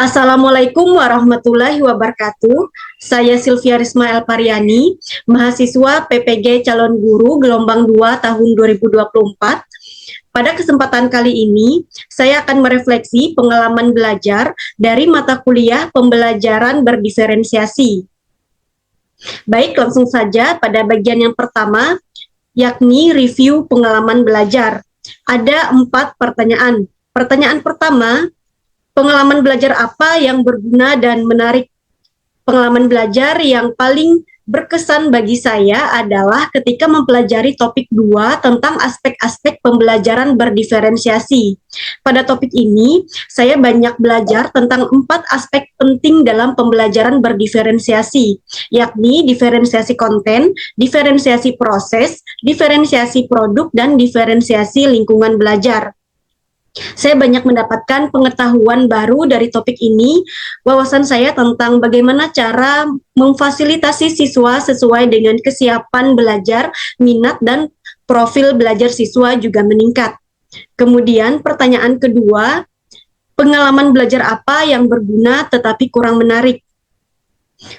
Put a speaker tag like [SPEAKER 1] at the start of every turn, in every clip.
[SPEAKER 1] Assalamualaikum warahmatullahi wabarakatuh. Saya Sylvia Risma Elpariani, mahasiswa PPG Calon Guru Gelombang 2 tahun 2024. Pada kesempatan kali ini, saya akan merefleksi pengalaman belajar dari mata kuliah pembelajaran berdiferensiasi. Baik, langsung saja pada bagian yang pertama, yakni review pengalaman belajar. Ada 4 pertanyaan. Pertanyaan pertama, pengalaman belajar apa yang berguna dan menarik? Pengalaman belajar yang paling berkesan bagi saya adalah ketika mempelajari topik 2 tentang aspek-aspek pembelajaran berdiferensiasi. Pada topik ini, saya banyak belajar tentang 4 aspek penting dalam pembelajaran berdiferensiasi, yakni diferensiasi konten, diferensiasi proses, diferensiasi produk, dan diferensiasi lingkungan belajar. Saya banyak mendapatkan pengetahuan baru dari topik ini. Wawasan saya tentang bagaimana cara memfasilitasi siswa sesuai dengan kesiapan belajar, minat, dan profil belajar siswa juga meningkat. Kemudian pertanyaan kedua, pengalaman belajar apa yang berguna tetapi kurang menarik?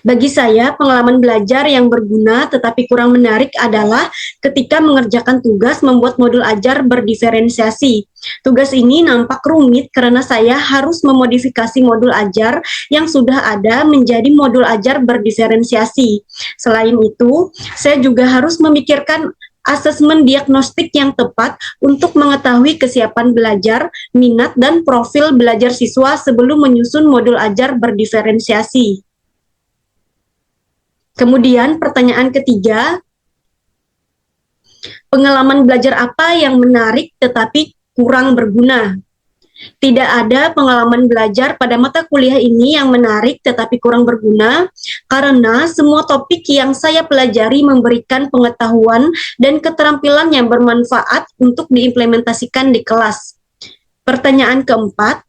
[SPEAKER 1] Bagi saya, pengalaman belajar yang berguna tetapi kurang menarik adalah ketika mengerjakan tugas membuat modul ajar berdiferensiasi. Tugas ini nampak rumit karena saya harus memodifikasi modul ajar yang sudah ada menjadi modul ajar berdiferensiasi. Selain itu, saya juga harus memikirkan asesmen diagnostik yang tepat untuk mengetahui kesiapan belajar, minat, dan profil belajar siswa sebelum menyusun modul ajar berdiferensiasi. Kemudian pertanyaan ketiga, pengalaman belajar apa yang menarik tetapi kurang berguna? Tidak ada pengalaman belajar pada mata kuliah ini yang menarik tetapi kurang berguna karena semua topik yang saya pelajari memberikan pengetahuan dan keterampilan yang bermanfaat untuk diimplementasikan di kelas. Pertanyaan keempat,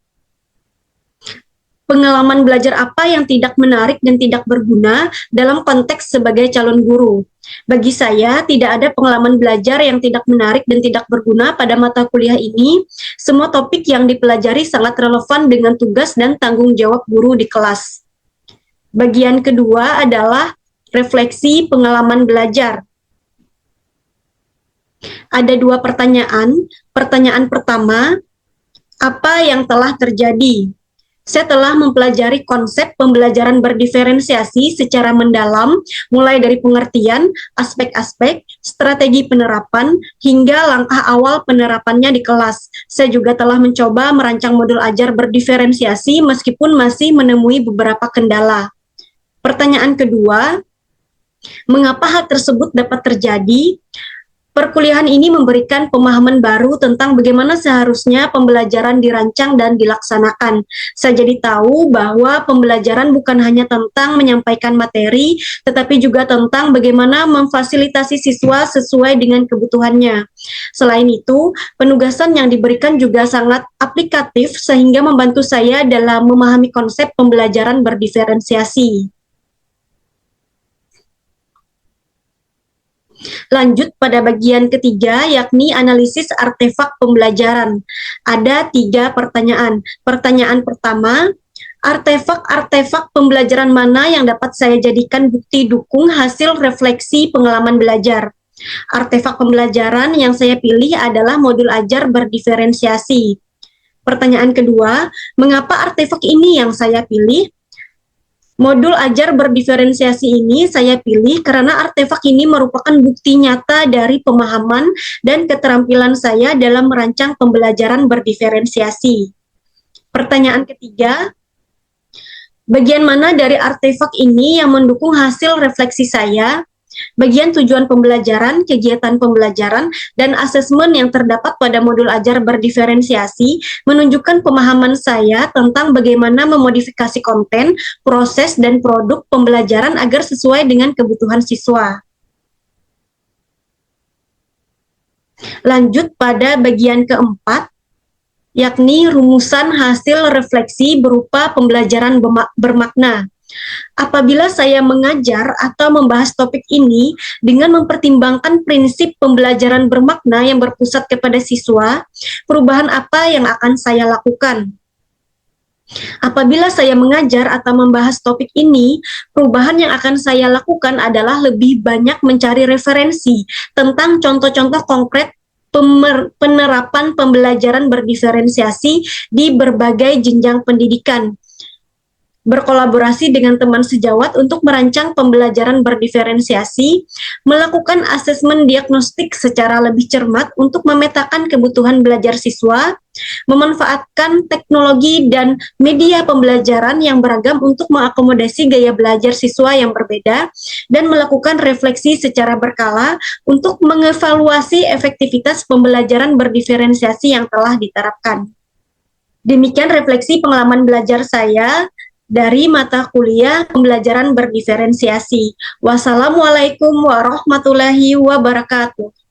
[SPEAKER 1] pengalaman belajar apa yang tidak menarik dan tidak berguna dalam konteks sebagai calon guru? Bagi saya, tidak ada pengalaman belajar yang tidak menarik dan tidak berguna pada mata kuliah ini. Semua topik yang dipelajari sangat relevan dengan tugas dan tanggung jawab guru di kelas. Bagian kedua adalah refleksi pengalaman belajar. Ada 2 pertanyaan. Pertanyaan pertama, apa yang telah terjadi? Saya telah mempelajari konsep pembelajaran berdiferensiasi secara mendalam, mulai dari pengertian, aspek-aspek, strategi penerapan, hingga langkah awal penerapannya di kelas. Saya juga telah mencoba merancang modul ajar berdiferensiasi meskipun masih menemui beberapa kendala. Pertanyaan kedua, mengapa hal tersebut dapat terjadi? Perkuliahan ini memberikan pemahaman baru tentang bagaimana seharusnya pembelajaran dirancang dan dilaksanakan. Saya jadi tahu bahwa pembelajaran bukan hanya tentang menyampaikan materi, tetapi juga tentang bagaimana memfasilitasi siswa sesuai dengan kebutuhannya. Selain itu, penugasan yang diberikan juga sangat aplikatif sehingga membantu saya dalam memahami konsep pembelajaran berdiferensiasi. Lanjut pada bagian ketiga, yakni analisis artefak pembelajaran. Ada 3 pertanyaan. Pertanyaan pertama, artefak-artefak pembelajaran mana yang dapat saya jadikan bukti dukung hasil refleksi pengalaman belajar? Artefak pembelajaran yang saya pilih adalah modul ajar berdiferensiasi. Pertanyaan kedua, mengapa artefak ini yang saya pilih? Modul ajar berdiferensiasi ini saya pilih karena artefak ini merupakan bukti nyata dari pemahaman dan keterampilan saya dalam merancang pembelajaran berdiferensiasi. Pertanyaan ketiga, bagian mana dari artefak ini yang mendukung hasil refleksi saya? Bagian tujuan pembelajaran, kegiatan pembelajaran, dan asesmen yang terdapat pada modul ajar berdiferensiasi menunjukkan pemahaman saya tentang bagaimana memodifikasi konten, proses, dan produk pembelajaran agar sesuai dengan kebutuhan siswa. Lanjut pada bagian keempat, yakni rumusan hasil refleksi berupa pembelajaran bermakna. Apabila saya mengajar atau membahas topik ini dengan mempertimbangkan prinsip pembelajaran bermakna yang berpusat kepada siswa, perubahan apa yang akan saya lakukan? Apabila saya mengajar atau membahas topik ini, perubahan yang akan saya lakukan adalah lebih banyak mencari referensi tentang contoh-contoh konkret penerapan pembelajaran berdiferensiasi di berbagai jenjang pendidikan, berkolaborasi dengan teman sejawat untuk merancang pembelajaran berdiferensiasi, melakukan asesmen diagnostik secara lebih cermat untuk memetakan kebutuhan belajar siswa, memanfaatkan teknologi dan media pembelajaran yang beragam untuk mengakomodasi gaya belajar siswa yang berbeda, dan melakukan refleksi secara berkala untuk mengevaluasi efektivitas pembelajaran berdiferensiasi yang telah diterapkan. Demikian refleksi pengalaman belajar saya dari mata kuliah pembelajaran berdiferensiasi. Wassalamualaikum warahmatullahi wabarakatuh.